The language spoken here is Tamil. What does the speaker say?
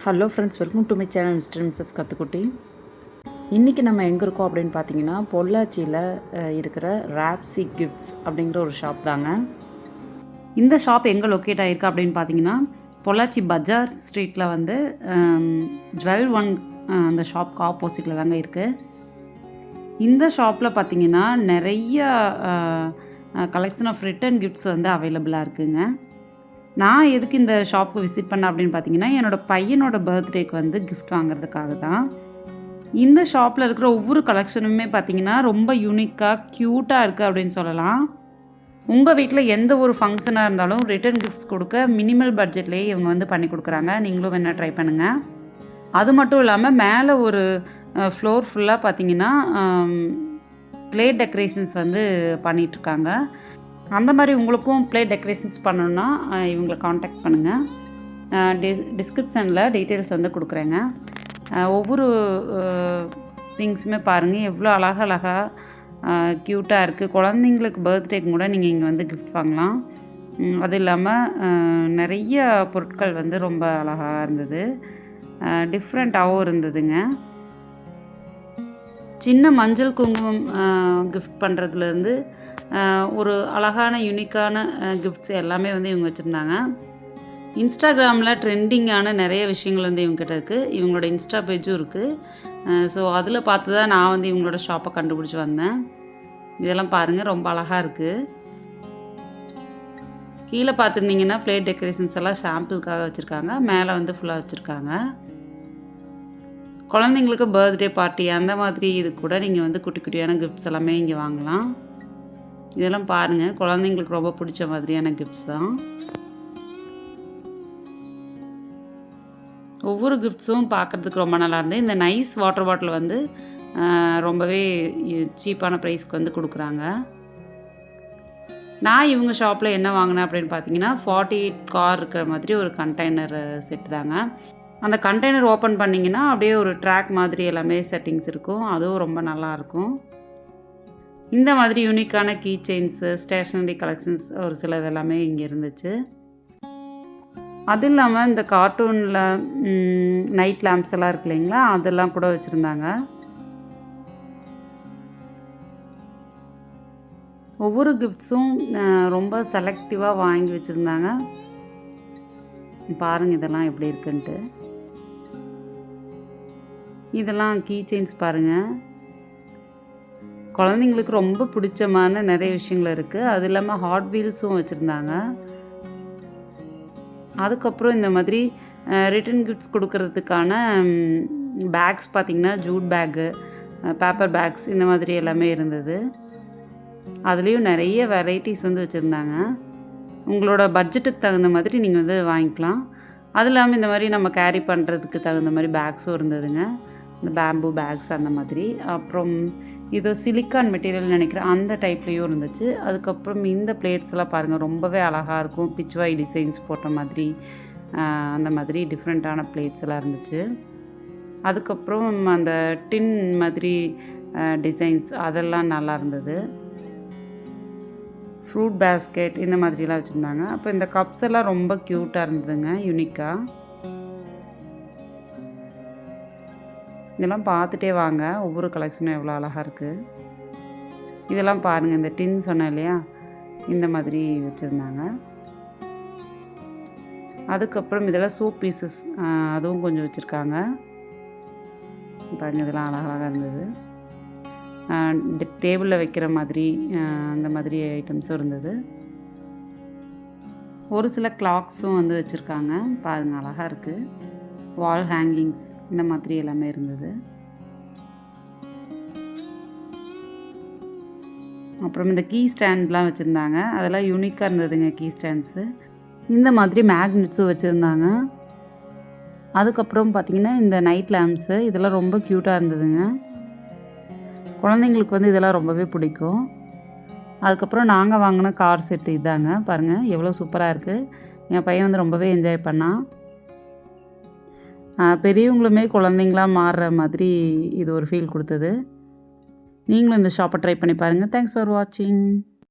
Hello friends, welcome to my channel mister missus கத்துக்குட்டி. இன்றைக்கி நம்ம எங்கே இருக்கோம் அப்படின்னு பார்த்தீங்கன்னா, பொள்ளாச்சியில் இருக்கிற ராப்ஸி கிஃப்ட்ஸ் அப்படிங்கிற ஒரு ஷாப் தாங்க. இந்த ஷாப் எங்கே லொக்கேட் ஆகிருக்கு அப்படின்னு பார்த்தீங்கன்னா, பொள்ளாச்சி பஜார் ஸ்ட்ரீட்டில் வந்து ஜுவல் ஒன் அந்த ஷாப்க்கு ஆப்போசிட்டில் தாங்க இருக்குது. இந்த ஷாப்பில் பார்த்தீங்கன்னா நிறைய கலெக்ஷன் ஆஃப் ரிட்டன் கிஃப்ட்ஸ் வந்து அவைலபிளாக இருக்குங்க. நான் எதுக்கு இந்த ஷாப்புக்கு விசிட் பண்ணேன் அப்படின்னு பார்த்தீங்கன்னா, என்னோடய பையனோட பர்த்டேக்கு வந்து கிஃப்ட் வாங்குறதுக்காக தான். இந்த ஷாப்பில் இருக்கிற ஒவ்வொரு கலெக்ஷனுமே பார்த்தீங்கன்னா ரொம்ப யூனிக்காக க்யூட்டாக இருக்குது அப்படின்னு சொல்லலாம். உங்கள் வீட்டில் எந்த ஒரு ஃபங்க்ஷனாக இருந்தாலும் ரிட்டன் கிஃப்ட்ஸ் கொடுக்க மினிமல் பட்ஜெட்லேயே இவங்க வந்து பண்ணி கொடுக்குறாங்க. நீங்களும் வேணால் ட்ரை பண்ணுங்கள். அது மட்டும் இல்லாமல் மேலே ஒரு ஃப்ளோர் ஃபுல்லாக பார்த்தீங்கன்னா பிளேட் டெக்கரேஷன்ஸ் வந்து பண்ணிகிட்ருக்காங்க. அந்த மாதிரி உங்களுக்கும் பிளேட் டெக்கரேஷன்ஸ் பண்ணணுன்னா இவங்களை காண்டாக்ட் பண்ணுங்கள். டிஸ்கிரிப்ஷனில் டீட்டெயில்ஸ் வந்து கொடுக்குறேங்க. ஒவ்வொரு திங்ஸுமே பாருங்கள் எவ்வளோ அழகாக க்யூட்டாக இருக்குது. குழந்தைங்களுக்கு பர்த்டேக்கு கூட நீங்கள் இங்கே வந்து கிஃப்ட் வாங்கலாம். அது இல்லாமல் நிறைய பொருட்கள் வந்து ரொம்ப அழகாக இருந்தது, டிஃப்ரெண்ட்டாகவும் இருந்ததுங்க. சின்ன மஞ்சள் குங்குமம் கிஃப்ட் பண்ணுறதுலேருந்து ஒரு அழகான யூனிக்கான கிஃப்ட்ஸ் எல்லாமே வந்து இவங்க வச்சுருந்தாங்க. இன்ஸ்டாகிராமில் ட்ரெண்டிங்கான நிறைய விஷயங்கள் வந்து இவங்ககிட்ட இருக்குது. இவங்களோட இன்ஸ்டா பேஜும் இருக்குது. ஸோ அதில் பார்த்து தான் நான் வந்து இவங்களோட ஷாப்பை கண்டுபிடிச்சி வந்தேன். இதெல்லாம் பாருங்கள், ரொம்ப அழகாக இருக்குது. கீழே பார்த்துருந்தீங்கன்னா பிளேட் டெக்கரேஷன்ஸ் எல்லாம் ஷாம்பிளுக்காக வச்சுருக்காங்க. மேலே வந்து ஃபுல்லாக வச்சுருக்காங்க. குழந்தைங்களுக்கு பர்த்டே பார்ட்டி அந்த மாதிரி இது கூட நீங்கள் வந்து குட்டி குட்டியான கிஃப்ட்ஸ் எல்லாமே இங்கே வாங்கலாம். இதெல்லாம் பாருங்கள், குழந்தைங்களுக்கு ரொம்ப பிடிச்ச மாதிரியான கிஃப்ட்ஸ் தான். ஒவ்வொரு கிஃப்ட்ஸும் பார்க்குறதுக்கு ரொம்ப நல்லா இருந்து. இந்த நைஸ் வாட்டர் பாட்டில் வந்து ரொம்பவே சீப்பான ப்ரைஸ்க்கு வந்து கொடுக்குறாங்க. நான் இவங்க ஷாப்பில் என்ன வாங்கினேன் அப்படின்னு பார்த்தீங்கன்னா, 48 கார் இருக்கிற மாதிரி ஒரு கண்டெய்னர் செட் தாங்க. அந்த கண்டெய்னர் ஓப்பன் பண்ணிங்கன்னா அப்படியே ஒரு ட்ராக் மாதிரி எல்லாமே செட்டிங்ஸ் இருக்கும். அதுவும் ரொம்ப நல்லாயிருக்கும். இந்த மாதிரி யூனிக்கான கீ செயின்ஸு, ஸ்டேஷ்னரி கலெக்ஷன்ஸ் ஒரு சிலது எல்லாமே இங்கே இருந்துச்சு. அது இல்லாமல் இந்த கார்ட்டூனில் நைட் லேம்ப்ஸ் எல்லாம் இருக்கு இல்லைங்களா, அதெல்லாம் கூட வச்சுருந்தாங்க. ஒவ்வொரு கிஃப்ட்ஸும் ரொம்ப செலக்டிவாக வாங்கி வச்சுருந்தாங்க. பாருங்கள் இதெல்லாம் எப்படி இருக்குன்ட்டு. இதெல்லாம் கீ செயின்ஸ் பாருங்கள், குழந்தைங்களுக்கு ரொம்ப பிடிச்சமான நிறைய விஷயங்கள் இருக்குது. அது இல்லாமல் ஹாட் வீல்ஸும் வச்சுருந்தாங்க. அதுக்கப்புறம் இந்த மாதிரி ரிட்டன் கிஃப்ட்ஸ் கொடுக்கறதுக்கான பேக்ஸ் பார்த்திங்கன்னா, ஜூட் பேக்கு, பேப்பர் பேக்ஸ் இந்த மாதிரி எல்லாமே இருந்தது. அதுலேயும் நிறைய வெரைட்டிஸ் வந்து வச்சுருந்தாங்க. உங்களோட பட்ஜெட்டுக்கு தகுந்த மாதிரி நீங்கள் வந்து வாங்கிக்கலாம். அது இல்லாமல் இந்த மாதிரி நம்ம கேரி பண்ணுறதுக்கு தகுந்த மாதிரி பேக்ஸும் இருந்ததுங்க. இந்த பேம்பு பேக்ஸ் அந்த மாதிரி. அப்புறம் இதோ சிலிக்கான் மெட்டீரியல் நினைக்கிறேன், அந்த டைப்லேயும் இருந்துச்சு. அதுக்கப்புறம் இந்த பிளேட்ஸ் எல்லாம் பாருங்கள், ரொம்பவே அழகாக இருக்கும். பிச்வாய் டிசைன்ஸ் போட்ட மாதிரி அந்த மாதிரி டிஃப்ரெண்ட்டான பிளேட்ஸ் எல்லாம் இருந்துச்சு. அதுக்கப்புறம் அந்த டின் மாதிரி டிசைன்ஸ் அதெல்லாம் நல்லா இருந்தது. ஃப்ரூட் பேஸ்கெட் இந்த மாதிரிலாம் வச்சுருந்தாங்க. அப்போ இந்த கப்ஸ் எல்லாம் ரொம்ப க்யூட்டாக இருந்ததுங்க, யூனிக்காக. இதெல்லாம் பார்த்துட்டே வாங்க, ஒவ்வொரு கலெக்ஷனும் எவ்வளோ அழகாக இருக்குது. இதெல்லாம் பாருங்கள், இந்த டின் சொன்னேன் இல்லையா, இந்த மாதிரி வச்சுருந்தாங்க. அதுக்கப்புறம் இதெல்லாம் சோப் பீசஸ், அதுவும் கொஞ்சம் வச்சுருக்காங்க. பாருங்கள், இதெல்லாம் அழகாக இருந்தது. இந்த டேபிளில் வைக்கிற மாதிரி அந்த மாதிரி ஐட்டம்ஸும் இருந்தது. ஒரு சில கிளாக்ஸும் வந்து வச்சுருக்காங்க. பாருங்கள், அழகாக இருக்குது. வால் ஹேங்கிங்ஸ் இந்த மாதிரி எல்லாமே இருந்தது. அப்புறம் இந்த கீ ஸ்டாண்ட்லாம் வச்சுருந்தாங்க. அதெல்லாம் யூனிக்காக இருந்ததுங்க கீ ஸ்டாண்ட்ஸு. இந்த மாதிரி மேக்னெட்ஸும் வச்சுருந்தாங்க. அதுக்கப்புறம் பார்த்திங்கன்னா இந்த நைட் லேம்ப்ஸு, இதெல்லாம் ரொம்ப க்யூட்டாக இருந்ததுங்க. குழந்தைங்களுக்கு வந்து இதெல்லாம் ரொம்பவே பிடிக்கும். அதுக்கப்புறம் நாங்கள் வாங்கின கார் செட்டு இதாங்க. பாருங்கள் எவ்வளோ சூப்பராக இருக்குது. என் பையன் வந்து ரொம்பவே என்ஜாய் பண்ணான். பெரியவங்களுமே குழந்தைங்களாக மாறுற மாதிரி இது ஒரு ஃபீல் கொடுத்தது. நீங்களும் இந்த ஷாப்பை ட்ரை பண்ணி பாருங்கள். தேங்க்ஸ் ஃபார் வாட்சிங்.